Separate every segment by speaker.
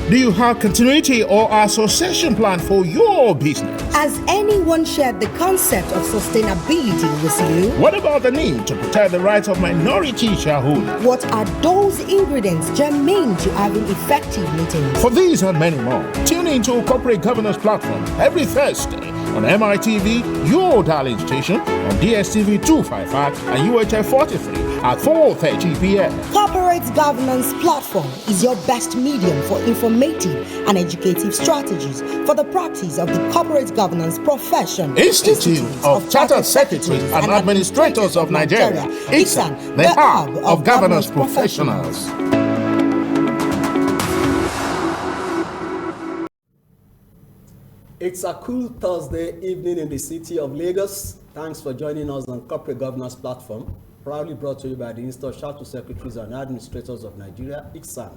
Speaker 1: Do you have continuity or association plan for your business?
Speaker 2: Has anyone shared the concept of sustainability with you?
Speaker 1: What about the need to protect the rights of minority shareholders?
Speaker 2: What are those ingredients germane to having effective meetings?
Speaker 1: For these and many more, tune into Corporate Governance Platform every Thursday on MITV, your darling station, on DSTV 255 and UHF 43 at 4:30 p.m.
Speaker 2: Corporate Governance Platform is your best medium for informative and educative strategies for the practice of the corporate governance profession.
Speaker 1: Institute of Chartered Secretaries and Administrators of Nigeria, ICSAN, the hub of governance professionals.
Speaker 3: It's a cool Thursday evening in the city of Lagos. Thanks for joining us on Corporate Governance Platform, proudly brought to you by the Institute of Chartered Secretaries and Administrators of Nigeria, ICSAN,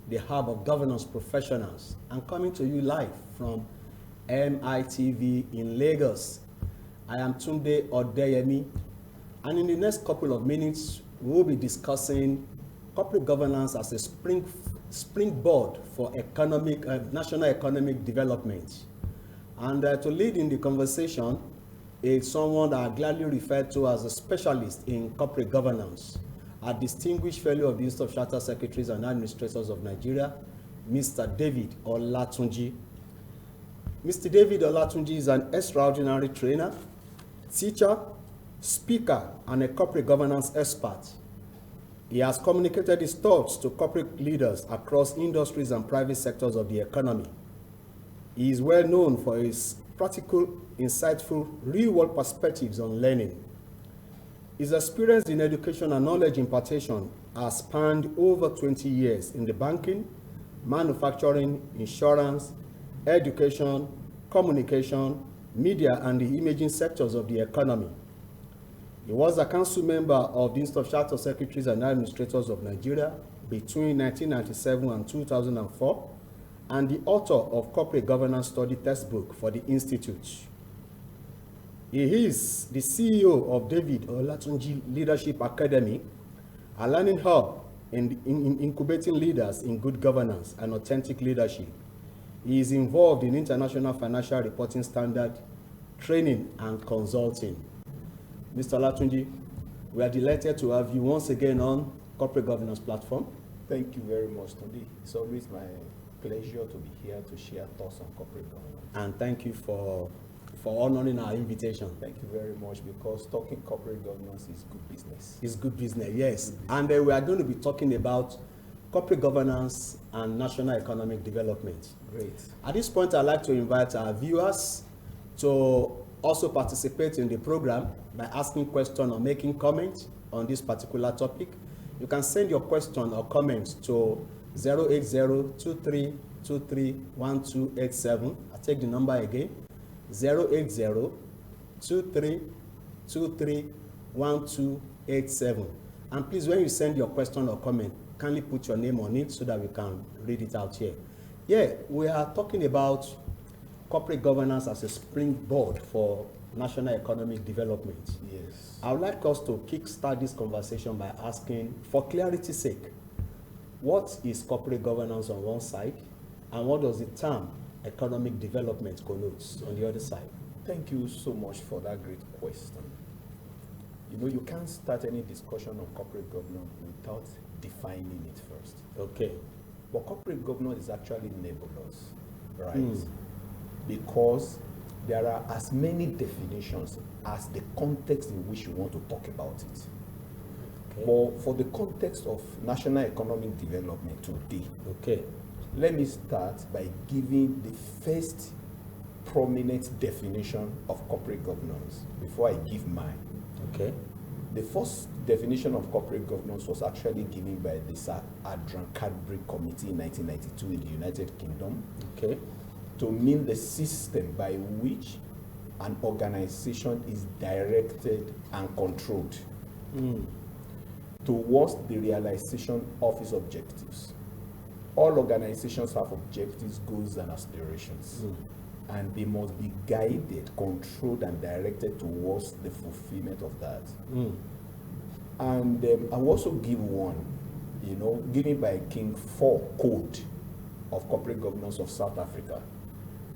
Speaker 3: the hub of governance professionals, and coming to you live from MITV in Lagos. I am Tunde Odeyemi, and in the next couple of minutes, we'll be discussing corporate governance as a springboard for national economic development. And to lead in the conversation is someone that I gladly refer to as a specialist in corporate governance, a distinguished fellow of the Institute of Chartered Secretaries and Administrators of Nigeria, Mr. David OLATUNJI. Mr. David OLATUNJI is an extraordinary trainer, teacher, speaker, and a corporate governance expert. He has communicated his thoughts to corporate leaders across industries and private sectors of the economy. He is well known for his practical, insightful, real-world perspectives on learning. His experience in education and knowledge impartation has spanned over 20 years in the banking, manufacturing, insurance, education, communication, media, and the imaging sectors of the economy. He was a council member of the Institute of Chartered Secretaries and Administrators of Nigeria between 1997 and 2004, and the author of Corporate Governance Study Textbook for the Institute. He is the CEO of David OLATUNJI Leadership Academy, a learning hub in incubating leaders in good governance and authentic leadership. He is involved in international financial reporting standard, training, and consulting. Mr. OLATUNJI, we are delighted to have you once again on Corporate Governance Platform.
Speaker 4: Thank you very much, Tunde. It's always my pleasure to be here to share thoughts on corporate governance.
Speaker 3: And thank you for honoring our invitation.
Speaker 4: Thank you very much, because talking corporate governance is good business.
Speaker 3: It's good business, yes. And we are going to be talking about corporate governance and national economic development.
Speaker 4: Great.
Speaker 3: At this point, I'd like to invite our viewers to also participate in the program by asking questions or making comments on this particular topic. You can send your question or comments to 080-2323-1287. I'll take the number again. 080-2323-1287. And please, when you send your question or comment, kindly put your name on it so that we can read it out here. Yeah, we are talking about corporate governance as a springboard for national economic development.
Speaker 4: Yes.
Speaker 3: I would like us to kickstart this conversation by asking, for clarity's sake, what is corporate governance on one side, and what does the term economic development connote on the other side?
Speaker 4: Thank you so much for that great question. You know, you can't start any discussion on corporate governance without defining it first.
Speaker 3: Okay.
Speaker 4: But corporate governance is actually nebulous, right? Because there are as many definitions as the context in which you want to talk about it. Okay. But for the context of national economic development today,
Speaker 3: okay,
Speaker 4: let me start by giving the first prominent definition of corporate governance before I give mine.
Speaker 3: Okay.
Speaker 4: The first definition of corporate governance was actually given by the Sir Adrian Cadbury Committee in 1992 in the United Kingdom.
Speaker 3: Okay.
Speaker 4: To mean the system by which an organization is directed and controlled towards the realization of its objectives. All organizations have objectives, goals, and aspirations, and they must be guided, controlled, and directed towards the fulfillment of that. And I will also give one, given by King 4 code of corporate governance of South Africa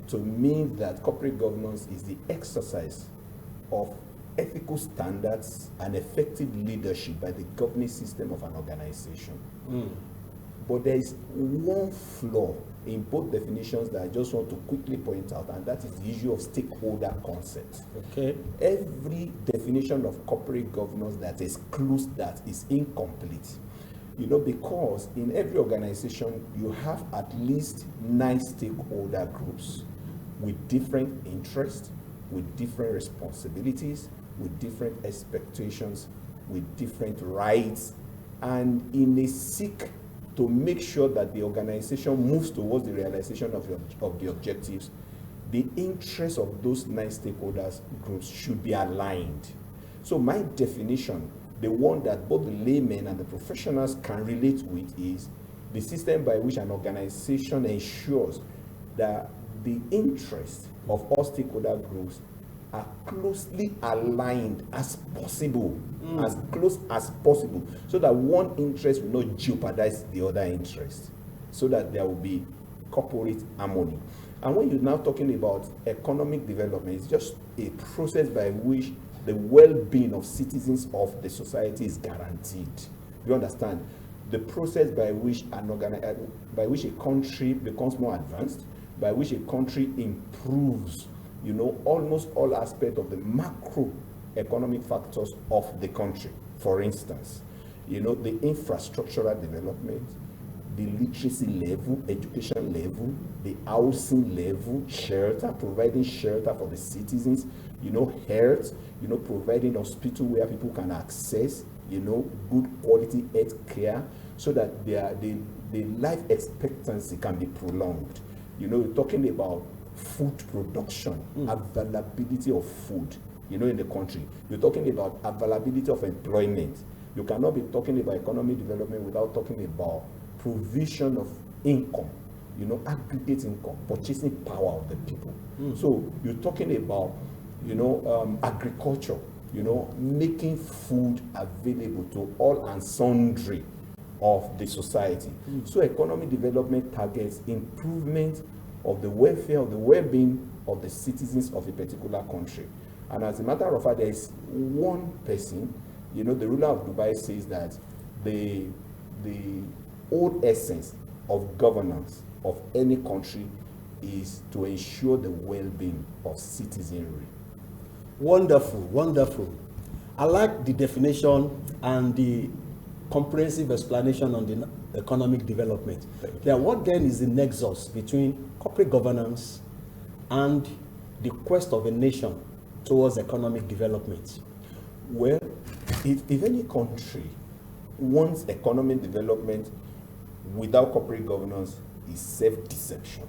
Speaker 4: to mean that corporate governance is the exercise of ethical standards and effective leadership by the governing system of an organization. But there is one flaw in both definitions that I just want to quickly point out, and that is the issue of stakeholder concept.
Speaker 3: Okay.
Speaker 4: Every definition of corporate governance that excludes that is incomplete. You know, because in every organization, you have at least 9 stakeholder groups with different interests, with different responsibilities, with different expectations, with different rights, and in a seek to make sure that the organization moves towards the realization of the objectives, the interests of those 9 stakeholders groups should be aligned. So my definition, the one that both the laymen and the professionals can relate with, is the system by which an organization ensures that the interests of all stakeholder groups are closely aligned as possible, as close as possible, so that one interest will not jeopardize the other interest, so that there will be corporate harmony. And when you're now talking about economic development, it's just a process by which the well-being of citizens of the society is guaranteed. You understand? The process by which by which a country becomes more advanced, by which a country improves, you know, almost all aspects of the macroeconomic factors of the country. For instance, you know, the infrastructural development, the literacy level, education level, the housing level, shelter, providing shelter for the citizens, you know, health, you know, providing hospital where people can access, you know, good quality health care, so that the life expectancy can be prolonged. You know, we're talking about food production, availability of food, you know, in the country. You're talking about availability of employment. You cannot be talking about economic development without talking about provision of income, you know, aggregate income, purchasing power of the people. So you're talking about, you know, agriculture, you know, making food available to all and sundry of the society. So economic development targets improvement of the welfare, of the well-being of the citizens of a particular country. And as a matter of fact, there is one person, you know, the ruler of Dubai says that the old essence of governance of any country is to ensure the well-being of citizenry.
Speaker 3: Wonderful, wonderful. I like the definition and the comprehensive explanation on the economic development. Then what then is the nexus between corporate governance and the quest of a nation towards economic development?
Speaker 4: Well, if any country wants economic development without corporate governance, is self-deception.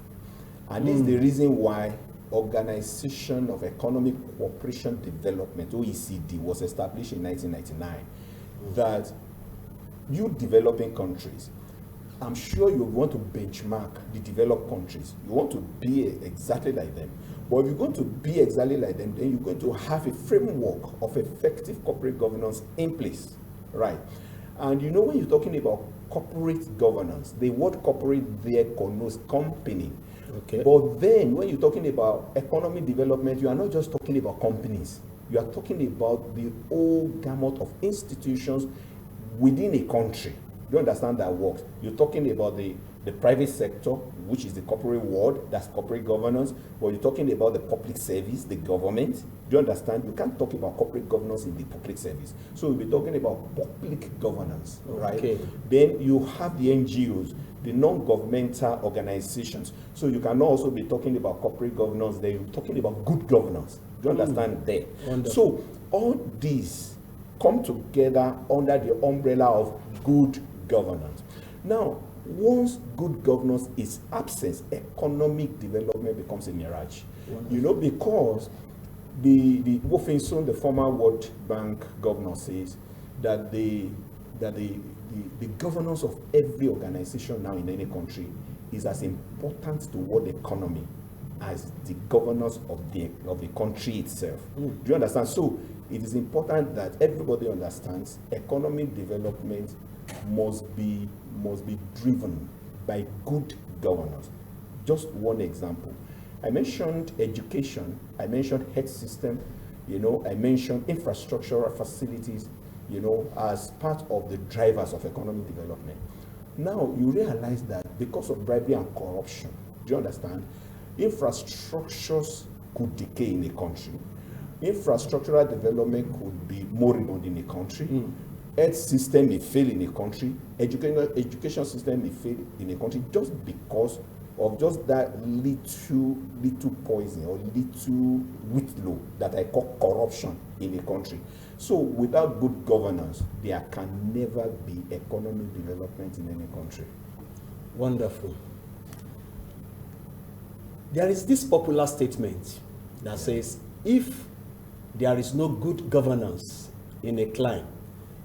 Speaker 4: And this is the reason why Organization of Economic Cooperation Development, OECD, was established in 1999. That you developing countries, I'm sure you want to benchmark the developed countries. You want to be exactly like them. But if you're going to be exactly like them, then you're going to have a framework of effective corporate governance in place, right? And you know, when you're talking about corporate governance, the word corporate there connotes company.
Speaker 3: Okay.
Speaker 4: But then when you're talking about economic development, you are not just talking about companies. You are talking about the whole gamut of institutions within a country. You understand that works? You're talking about the private sector, which is the corporate world, that's corporate governance. Or you're talking about the public service, the government. Do you understand? You can't talk about corporate governance in the public service. So we'll be talking about public governance, right?
Speaker 3: Okay.
Speaker 4: Then you have the NGOs, the non-governmental organizations. So you can also be talking about corporate governance. Then you're talking about good governance. Do you understand there?
Speaker 3: Wonderful.
Speaker 4: So all these come together under the umbrella of good governance. Now, once good governance is absent, economic development becomes a mirage. Wonderful. You know, because the Wolfensohn, the former World Bank governor, says that the governance of every organization now in any country is as important to world economy as the governance of the country itself. Do you understand? So it is important that everybody understands economic development must be driven by good governance. Just one example. I mentioned education, I mentioned health system, I mentioned infrastructural facilities, as part of the drivers of economic development. Now, you realize that because of bribery and corruption, do you understand? Infrastructures could decay in a country. Infrastructural development could be moribund in a country. Health system may fail in a country. Education system may fail in a country just because of just that little poison or little whitlow that I call corruption in a country. So without good governance, there can never be economic development in any country.
Speaker 3: Wonderful. There is this popular statement that says, if there is no good governance in a clime,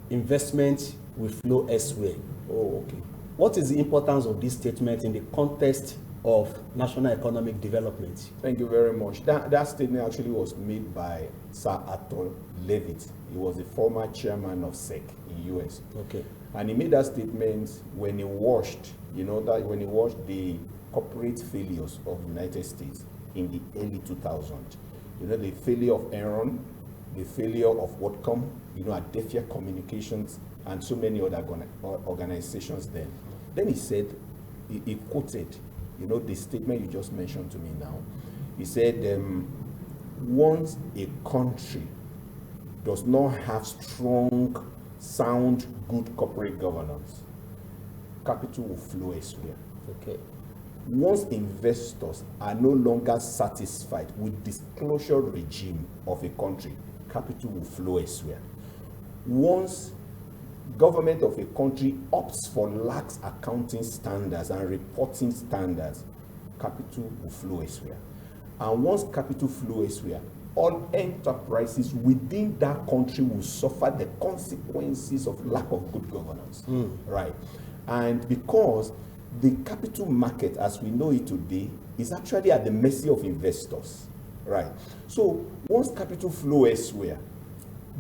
Speaker 3: investment will flow elsewhere.
Speaker 4: Oh, okay.
Speaker 3: What is the importance of this statement in the context of national economic development?
Speaker 4: Thank you very much. That statement actually was made by Sir Arthur Levitt. He was the former chairman of SEC in US.
Speaker 3: Okay.
Speaker 4: And he made that statement when he watched, when he watched the corporate failures of the United States in the early 2000s. The failure of Enron, the failure of Whatcom, Adefia Communications, and so many other organizations then. Then he said, he quoted, the statement you just mentioned to me now. He said, once a country does not have strong, sound, good corporate governance, capital will flow elsewhere.
Speaker 3: Okay.
Speaker 4: Once investors are no longer satisfied with disclosure regime of a country, capital will flow elsewhere. Once government of a country opts for lax accounting standards and reporting standards, capital will flow elsewhere. And once capital flows elsewhere, all enterprises within that country will suffer the consequences of lack of good governance. Right? And because the capital market, as we know it today, is actually at the mercy of investors. Right? So once capital flows elsewhere,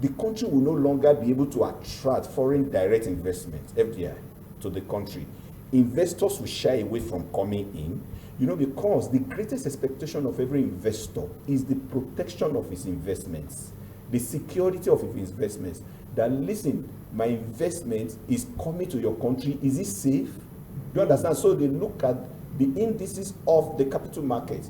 Speaker 4: the country will no longer be able to attract foreign direct investment, FDI, to the country. Investors will shy away from coming in, because the greatest expectation of every investor is the protection of his investments, the security of his investments. That, listen, my investment is coming to your country, is it safe? You understand? So they look at the indices of the capital market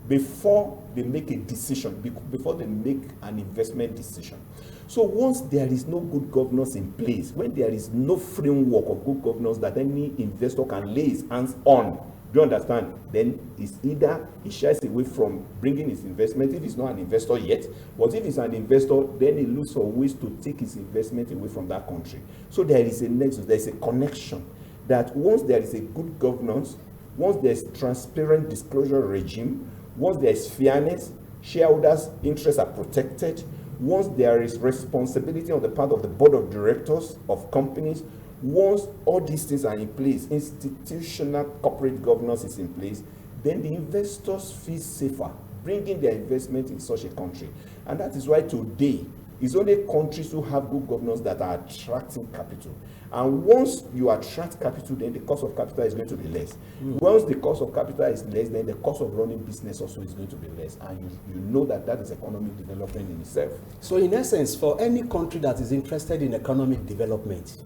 Speaker 4: before they make a decision, before they make an investment decision. So once there is no good governance in place, when there is no framework of good governance that any investor can lay his hands on, do you understand? Then it's either he shies away from bringing his investment if he's not an investor yet, but if he's an investor, then he looks for ways to take his investment away from that country. So there is a nexus, there is a connection that once there is a good governance, once there's transparent disclosure regime, once there's fairness, shareholders' interests are protected, once there is responsibility on the part of the board of directors of companies, once all these things are in place, institutional corporate governance is in place, then the investors feel safer bringing their investment in such a country. And that is why today, it's only countries who have good governance that are attracting capital. And once you attract capital, then the cost of capital is going to be less. Once the cost of capital is less, then the cost of running business also is going to be less. And you know that is economic development in itself.
Speaker 3: So in essence, for any country that is interested in economic development,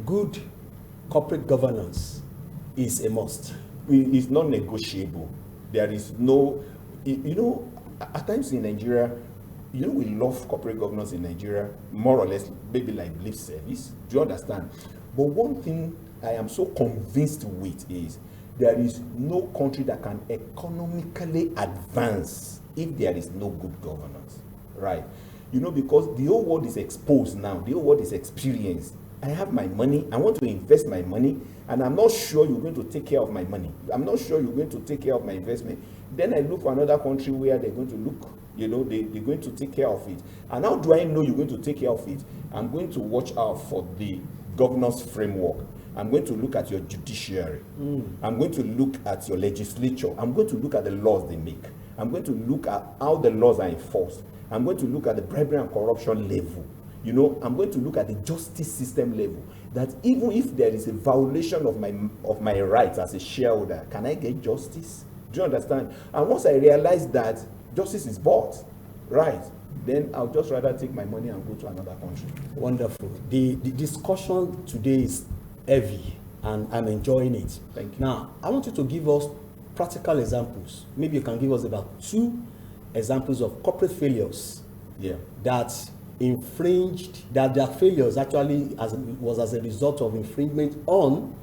Speaker 3: good corporate governance is a must.
Speaker 4: It's not negotiable. There is no, at times in Nigeria, we love corporate governance in Nigeria, more or less, maybe like lip service. Do you understand? But one thing I am so convinced with is there is no country that can economically advance if there is no good governance, right? Because the whole world is exposed now, the whole world is experienced. I have my money, I want to invest my money, and I'm not sure you're going to take care of my money. I'm not sure you're going to take care of my investment. Then I look for another country where they're going to look, they're going to take care of it. And how do I know you're going to take care of it? I'm going to watch out for the governance framework. I'm going to look at your judiciary. I'm going to look at your legislature. I'm going to look at the laws they make. I'm going to look at how the laws are enforced. I'm going to look at the bribery and corruption level. I'm going to look at the justice system level. that even if there is a violation of my rights as a shareholder, can I get justice? Do you understand? And once I realize that justice is bought, right, then I'll just rather take my money and go to another country.
Speaker 3: Wonderful. The discussion today is heavy, and I'm enjoying it.
Speaker 4: Thank you.
Speaker 3: Now, I want you to give us practical examples. Maybe you can give us about 2 examples of corporate failures that infringed, that their failures actually was as a result of infringement on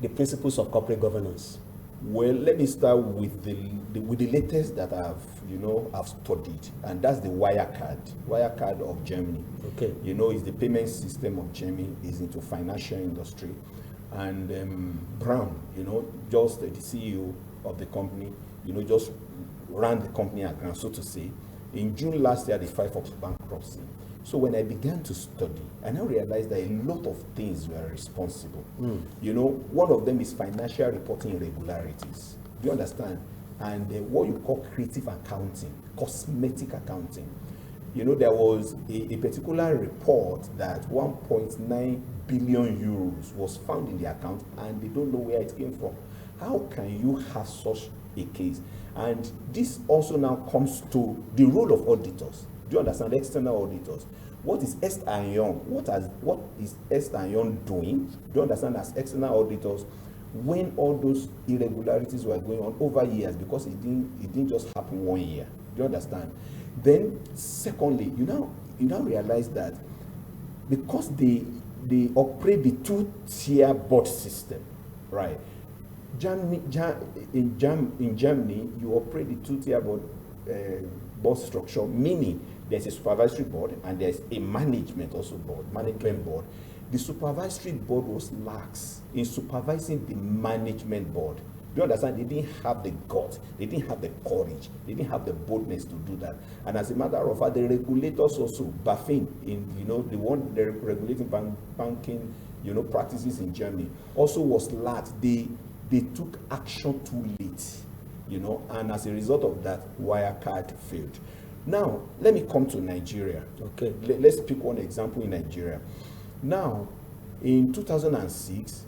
Speaker 3: the principles of corporate governance.
Speaker 4: Well, let me start with the latest that I've studied, and that's the Wirecard of Germany.
Speaker 3: Okay.
Speaker 4: Is the payment system of Germany, is into financial industry, and Brown, just the CEO of the company, just ran the company aground, so to say. In June last year, they filed for bankruptcy. So when I began to study, I now realized that a lot of things were responsible. One of them is financial reporting irregularities. Do you understand? And what you call creative accounting, cosmetic accounting. There was a particular report that 1.9 billion euros was found in the account, and they don't know where it came from. How can you have such a case? And this also now comes to the role of auditors. Do you understand? The external auditors. What is Ernst & Young? What is Ernst & Young doing? Do you understand, as external auditors, when all those irregularities were going on over years, because it didn't just happen 1 year. Do you understand? Then, secondly, you now realize that because they operate the 2-tier board system, right? In Germany, you operate the 2-tier board structure, meaning there's a supervisory board and there's a management board. The supervisory board was lax in supervising the management board. Do you understand? They didn't have the guts, they didn't have the courage, they didn't have the boldness to do that. And as a matter of fact, the regulators also, BaFin, the regulating banking, practices in Germany, also was lax. They took action too late, and as a result of that, Wirecard failed. Now, let me come to Nigeria.
Speaker 3: Okay.
Speaker 4: Let's pick one example in Nigeria. Now, in 2006,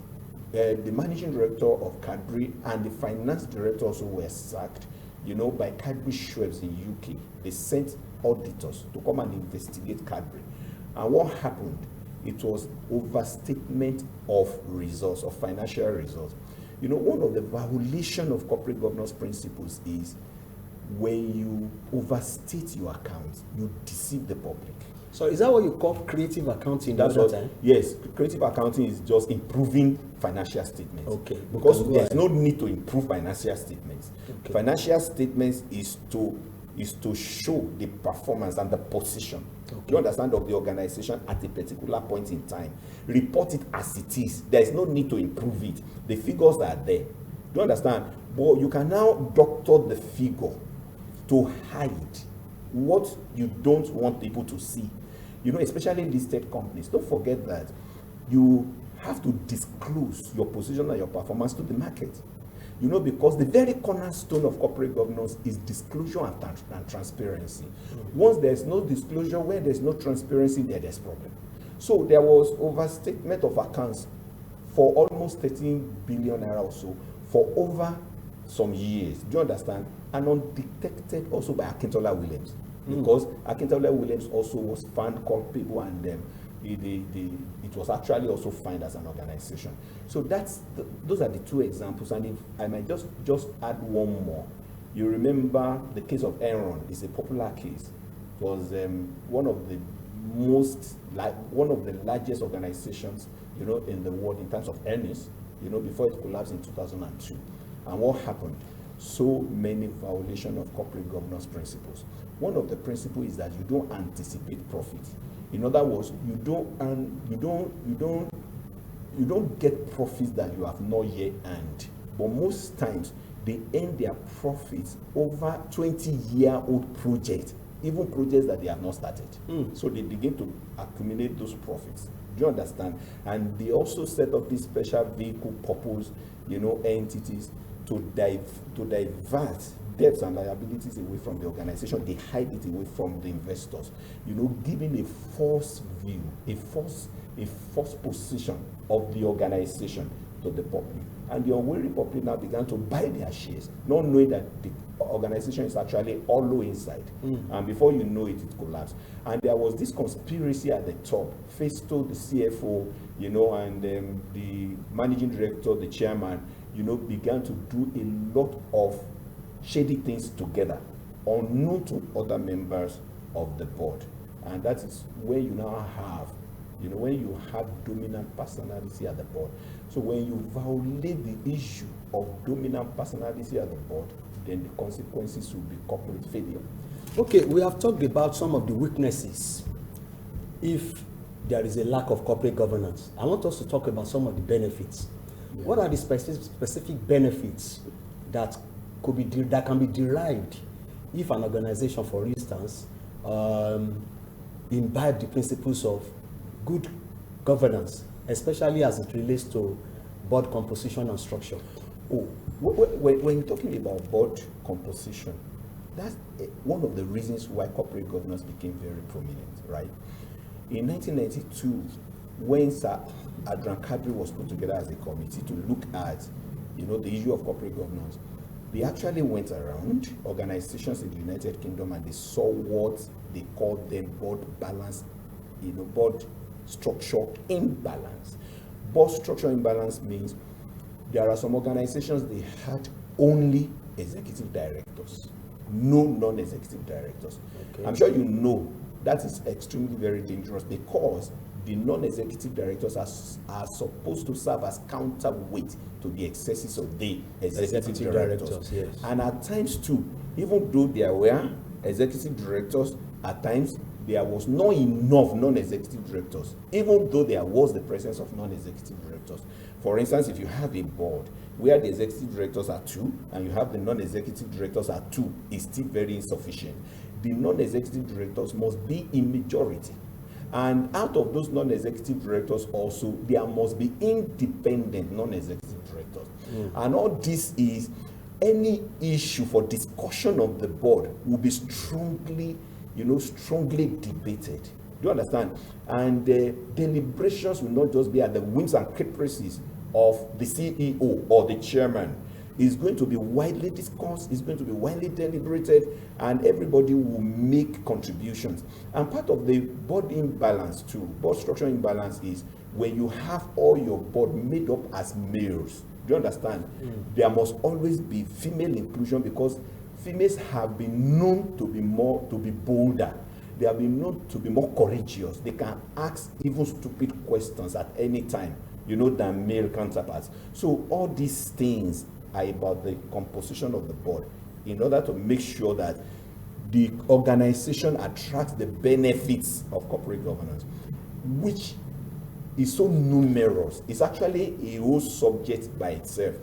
Speaker 4: the managing director of Cadbury and the finance director also were sacked, by Cadbury Schweppes in UK. They sent auditors to come and investigate Cadbury. And what happened? It was overstatement of results, of financial results. One of the violations of corporate governance principles is when you overstate your accounts, you deceive the public.
Speaker 3: So is that what you call creative accounting?
Speaker 4: Yes, creative accounting is just improving financial statements.
Speaker 3: Okay.
Speaker 4: Because there's no need to improve financial statements. Okay. Financial statements is to show the performance and the position. Okay. You understand, of the organization at a particular point in time. Report it as it is. There is no need to improve it. The figures are there. Do you understand? But you can now doctor the figure to hide what you don't want people to see. Especially listed companies. Don't forget that you have to disclose your position and your performance to the market. Because the very cornerstone of corporate governance is disclosure and transparency. Once there's no disclosure, where there's no transparency, there's problem. So there was overstatement of accounts for almost 13 billion naira or so for over some years. Do you understand? And undetected also by Akintola Williams. Because Akintola Williams also was found culpable, and it was actually also fined as an organization. So those are the 2 examples. And if I might just add one more. You remember the case of Enron. It's a popular case. It was one of the largest organizations, in the world in terms of earnings, before it collapsed in 2002. And what happened? So many violations of corporate governance principles. One of the principles is that you don't anticipate profit. In other words, you don't get profits that you have not yet earned. But most times they earn their profits over 20-year-old projects, even projects that they have not started. So they begin to accumulate those profits. Do you understand? And they also set up these special vehicle purpose, entities to divert debts and liabilities away from the organization. They hide it away from the investors, giving a false view, a false a first position of the organization to the public. And the unwary public now began to buy their shares, not knowing that the organization is actually hollow inside. And before you know it, it collapsed. And there was this conspiracy at the top. Festo, the CFO, you know, and the managing director, the chairman, you know, began to do a lot of shady things together, unknown to other members of the board. And that is where you now have, you know, when you have dominant personality at the board. So when you violate the issue of dominant personality at the board, then the consequences will be corporate failure.
Speaker 3: Okay, we have talked about some of the weaknesses if there is a lack of corporate governance. I want us to talk about some of the benefits. Yeah. What are the specific benefits that can be derived if an organization, for instance, imbibe the principles of good governance, especially as it relates to board composition and structure?
Speaker 4: Oh, when you're talking about board composition, that's one of the reasons why corporate governance became very prominent, right? In 1992, when Sir Adran Kadri was put together as a committee to look at, you know, the issue of corporate governance, they actually went around organizations in the United Kingdom and they saw what they called them board balance, you know, board structure imbalance. Board structure imbalance means there are some organizations they had only executive directors, no non-executive directors. Okay. I'm sure you know that is extremely very dangerous because the non-executive directors are supposed to serve as counterweight to the excesses of the executive directors. Yes. And at times too, even though there were executive directors, at times there was not enough non-executive directors, even though there was the presence of non-executive directors. For instance, if you have a board where the executive directors are 2 and you have the non-executive directors are 2, it's still very insufficient. The non-executive directors must be in majority. And out of those non-executive directors also, there must be independent non-executive directors. And all this is, any issue for discussion of the board will be strongly debated. Do you understand? And the deliberations will not just be at the whims and caprices of the CEO or the chairman. It's going to be widely discussed, it's going to be widely deliberated, and everybody will make contributions. And part of the board imbalance too, board structure imbalance, is when you have all your board made up as males. Do you understand? There must always be female inclusion because females have been known to be bolder. They have been known to be more courageous. They can ask even stupid questions at any time, you know, than male counterparts. So all these things are about the composition of the board in order to make sure that the organization attracts the benefits of corporate governance, which is so numerous. It's actually a whole subject by itself.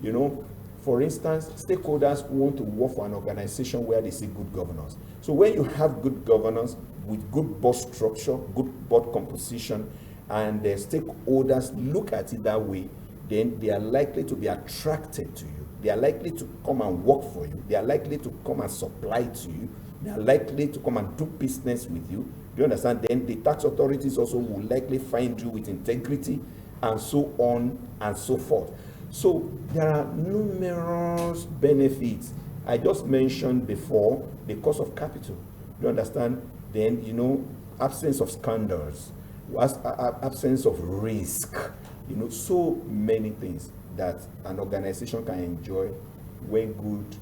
Speaker 4: You know, for instance, stakeholders want to work for an organization where they see good governance. So when you have good governance with good board structure, good board composition, and the stakeholders look at it that way, then they are likely to be attracted to you. They are likely to come and work for you. They are likely to come and supply to you. They are likely to come and do business with you. Do you understand? Then the tax authorities also will likely find you with integrity, and so on and so forth. So there are numerous benefits. I just mentioned before the cost of capital. Do you understand? Then, you know, absence of scandals, absence of risk, you know, so many things that an organization can enjoy when good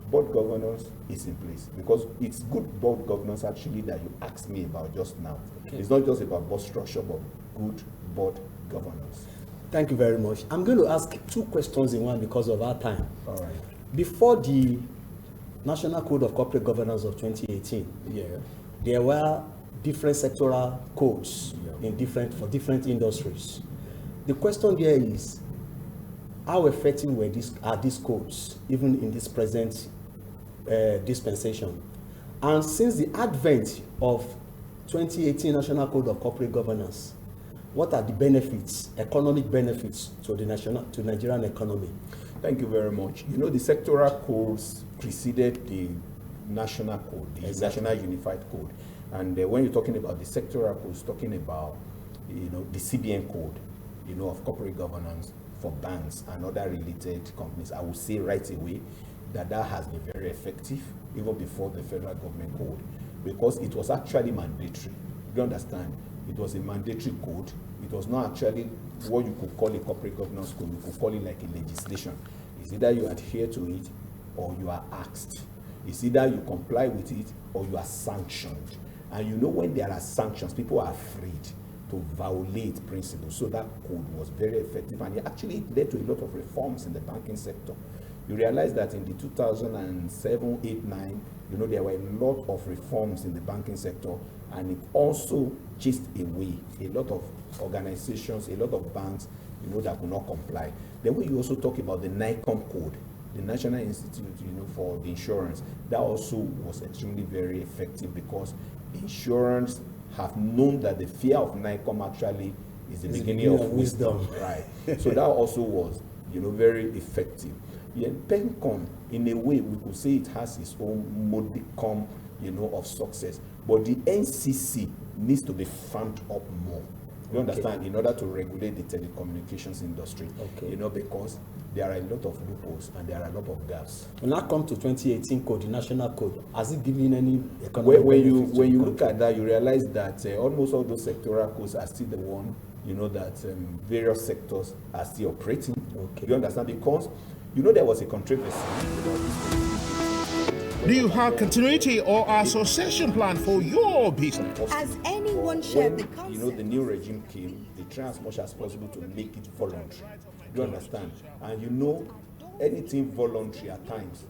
Speaker 4: board governance is in place. Because it's good board governance actually that you asked me about just now. Okay. It's not just about board structure, but good board governance.
Speaker 3: Thank you very much. I'm going to ask 2 questions in one because of our time.
Speaker 4: All right.
Speaker 3: Before the National Code of Corporate Governance of 2018, there were different sectoral codes for different industries. The question there is, how effective are these codes, even in this present dispensation? And since the advent of 2018 National Code of Corporate Governance, what are the benefits, economic benefits to the Nigerian economy?
Speaker 4: Thank you very much. You know, the sectoral codes preceded the national code, the National Unified Code. And when you're talking about the sectoral codes, talking about the CBN code, of corporate governance for banks and other related companies, I would say right away that has been very effective even before the federal government code, because it was actually mandatory. You understand? It was a mandatory code. It was not actually what you could call a corporate governance code. You could call it like a legislation. It's either you adhere to it or you are asked. It's either you comply with it or you are sanctioned. And when there are sanctions, people are afraid to violate principles. So that code was very effective, and it actually led to a lot of reforms in the banking sector. You realize that in the 2007, 8, 9, there were a lot of reforms in the banking sector, and it also chased away a lot of organizations, a lot of banks, that could not comply. Then when you also talk about the NICOM code, the National Institute, for the Insurance, that also was extremely very effective, because insurance have known that the fear of NICOM actually is the beginning of wisdom. Right. So that also was, very effective. Yeah, PENCOM, in a way, we could say it has its own modicum, of success. But the NCC needs to be ramped up more. You understand? In order to regulate the telecommunications industry. Because there are a lot of loopholes and there are a lot of gaps.
Speaker 3: When I come to 2018 code, the national code, has it given any economic
Speaker 4: when you look at that, you realize that almost all those sectoral codes are still the one, that various sectors are still operating. You understand? Because there was a controversy.
Speaker 1: Do you have continuity or association plan for your business?
Speaker 2: Has anyone shared the concept?
Speaker 4: The new regime came, they try as much as possible to make it voluntary. You understand? And anything voluntary at times,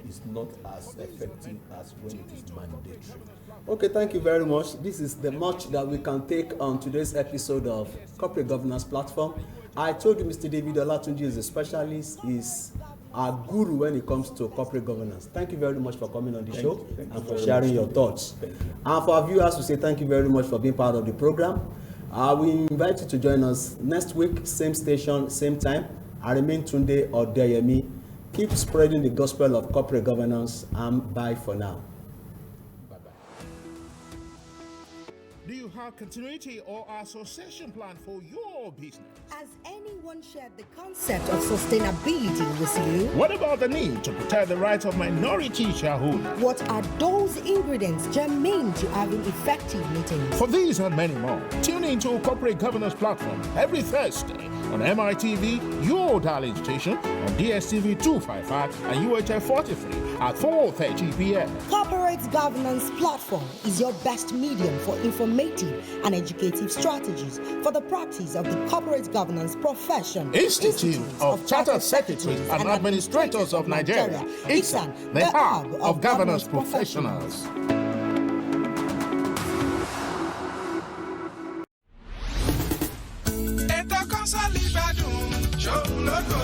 Speaker 4: is not as effective as when it is mandatory.
Speaker 3: Okay, thank you very much. This is the much that we can take on today's episode of Corporate Governance Platform. I told you Mr. David OLATUNJI is a specialist, is our guru when it comes to corporate governance. Thank you very much for coming on the show and for sharing your thoughts. And for our viewers, we say thank you very much for being part of the program. We invite you to join us next week, same station, same time. I remain Tunde Odeyemi. Keep spreading the gospel of corporate governance, and bye for now.
Speaker 1: Do you have continuity or association plan for your business?
Speaker 2: Has anyone shared the concept of sustainability with you?
Speaker 1: What about the need to protect the rights of minority shareholders?
Speaker 2: What are those ingredients germane to having effective meetings?
Speaker 1: For these and many more, tune into Corporate Governance Platform every Thursday on MITV, your darling station, on DSTV 255 and UHF 43 at 4:30 p.m.
Speaker 2: Corporate Governance Platform is your best medium for informative and educative strategies for the practice of the corporate governance profession.
Speaker 1: Institute of Chartered Secretaries and Administrators of Nigeria, ICSAN, the hub of governance professionals.